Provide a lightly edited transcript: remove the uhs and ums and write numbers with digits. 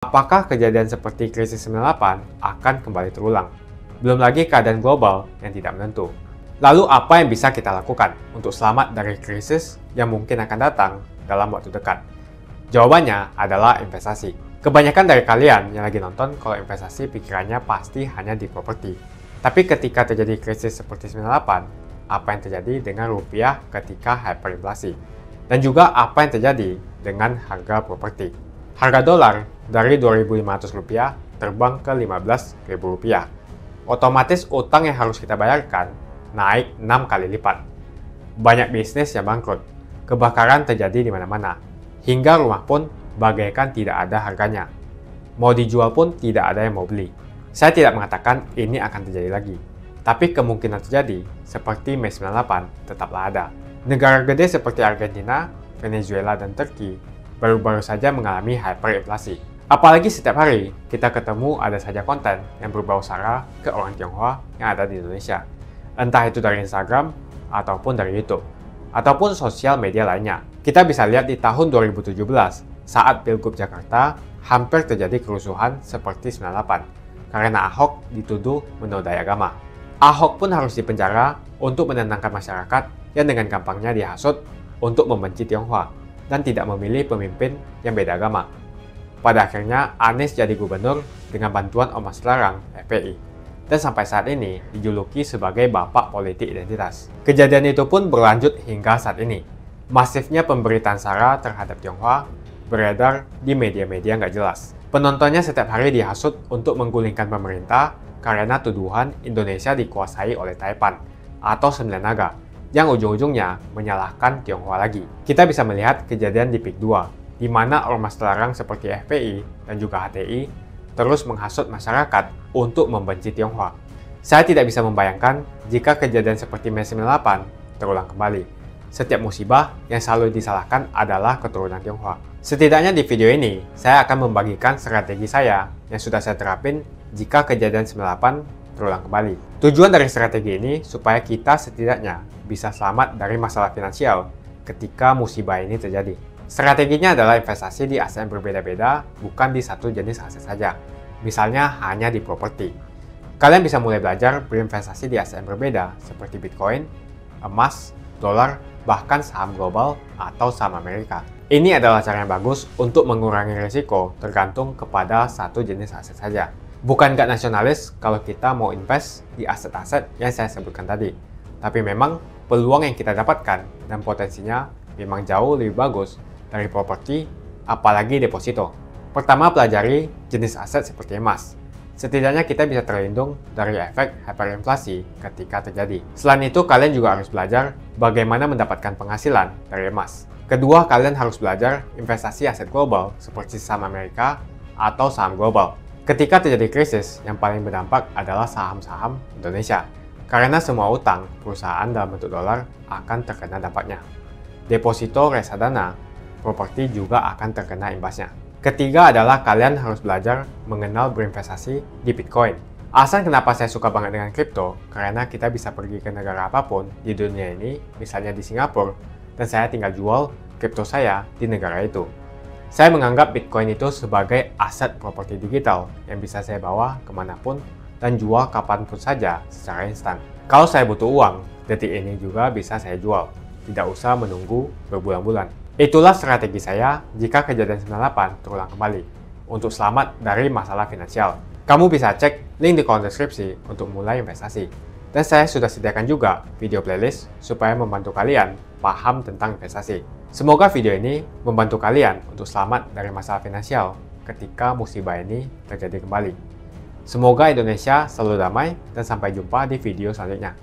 Apakah kejadian seperti krisis 98 akan kembali terulang? Belum lagi keadaan global yang tidak menentu. Lalu apa yang bisa kita lakukan untuk selamat dari krisis yang mungkin akan datang dalam waktu dekat? Jawabannya adalah investasi. Kebanyakan dari kalian yang lagi nonton kalau investasi pikirannya pasti hanya di properti. Tapi ketika terjadi krisis seperti 98, apa yang terjadi dengan rupiah ketika hyperinflasi? Dan juga apa yang terjadi dengan harga properti? Harga dolar dari Rp2.500 terbang ke Rp15.000. Otomatis utang yang harus kita bayarkan naik 6 kali lipat. Banyak bisnis yang bangkrut, kebakaran terjadi di mana-mana, hingga rumah pun bagaikan tidak ada harganya. Mau dijual pun tidak ada yang mau beli. Saya tidak mengatakan ini akan terjadi lagi, tapi kemungkinan terjadi seperti Mei 98 tetaplah ada. Negara gede seperti Argentina, Venezuela, dan Turki baru-baru saja mengalami hyperinflasi. Apalagi setiap hari kita ketemu ada saja konten yang berbau sara ke orang Tionghoa yang ada di Indonesia. Entah itu dari Instagram, ataupun dari YouTube, ataupun sosial media lainnya. Kita bisa lihat di tahun 2017, saat Pilgub Jakarta, hampir terjadi kerusuhan seperti 98, karena Ahok dituduh menodai agama. Ahok pun harus dipenjara untuk menenangkan masyarakat yang dengan gampangnya dihasut untuk membenci Tionghoa dan tidak memilih pemimpin yang beda agama. Pada akhirnya, Anies jadi gubernur dengan bantuan Ormas Terlarang (FPI), dan sampai saat ini dijuluki sebagai Bapak Politik Identitas. Kejadian itu pun berlanjut hingga saat ini. Masifnya pemberitaan sara terhadap Tionghoa beredar di media-media nggak jelas. Penontonnya setiap hari dihasut untuk menggulingkan pemerintah karena tuduhan Indonesia dikuasai oleh Taipan atau Sembilan Naga, yang ujung-ujungnya menyalahkan Tionghoa lagi. Kita bisa melihat kejadian di PIK 2, di mana ormas terlarang seperti FPI dan juga HTI terus menghasut masyarakat untuk membenci Tionghoa. Saya tidak bisa membayangkan jika kejadian seperti Mei 98 terulang kembali. Setiap musibah yang selalu disalahkan adalah keturunan Tionghoa. Setidaknya di video ini, saya akan membagikan strategi saya yang sudah saya terapin jika kejadian 98 terulang kembali. Tujuan dari strategi ini supaya kita setidaknya bisa selamat dari masalah finansial ketika musibah ini terjadi. Strateginya adalah investasi di aset yang berbeda-beda, bukan di satu jenis aset saja. Misalnya hanya di properti. Kalian bisa mulai belajar berinvestasi di aset yang berbeda seperti Bitcoin, emas, dolar, bahkan saham global atau saham Amerika. Ini adalah cara yang bagus untuk mengurangi risiko tergantung kepada satu jenis aset saja. Bukan nggak nasionalis kalau kita mau invest di aset-aset yang saya sebutkan tadi. Tapi memang peluang yang kita dapatkan dan potensinya memang jauh lebih bagus dari properti, apalagi deposito. Pertama, pelajari jenis aset seperti emas. Setidaknya kita bisa terlindung dari efek hyperinflasi ketika terjadi. Selain itu, kalian juga harus belajar bagaimana mendapatkan penghasilan dari emas. Kedua, kalian harus belajar investasi aset global seperti saham Amerika atau saham global. Ketika terjadi krisis, yang paling berdampak adalah saham-saham Indonesia. Karena semua utang perusahaan dalam bentuk dolar akan terkena dampaknya. Deposito reksadana, properti juga akan terkena imbasnya. Ketiga adalah kalian harus belajar mengenal berinvestasi di Bitcoin. Alasan kenapa saya suka banget dengan kripto, karena kita bisa pergi ke negara apapun di dunia ini, misalnya di Singapura, dan saya tinggal jual kripto saya di negara itu. Saya menganggap Bitcoin itu sebagai aset properti digital yang bisa saya bawa kemanapun dan jual kapanpun saja secara instan. Kalau saya butuh uang, detik ini juga bisa saya jual. Tidak usah menunggu berbulan-bulan. Itulah strategi saya jika kejadian 98 terulang kembali, untuk selamat dari masalah finansial. Kamu bisa cek link di kolom deskripsi untuk mulai investasi. Dan saya sudah sediakan juga video playlist supaya membantu kalian paham tentang investasi. Semoga video ini membantu kalian untuk selamat dari masalah finansial ketika musibah ini terjadi kembali. Semoga Indonesia selalu damai dan sampai jumpa di video selanjutnya.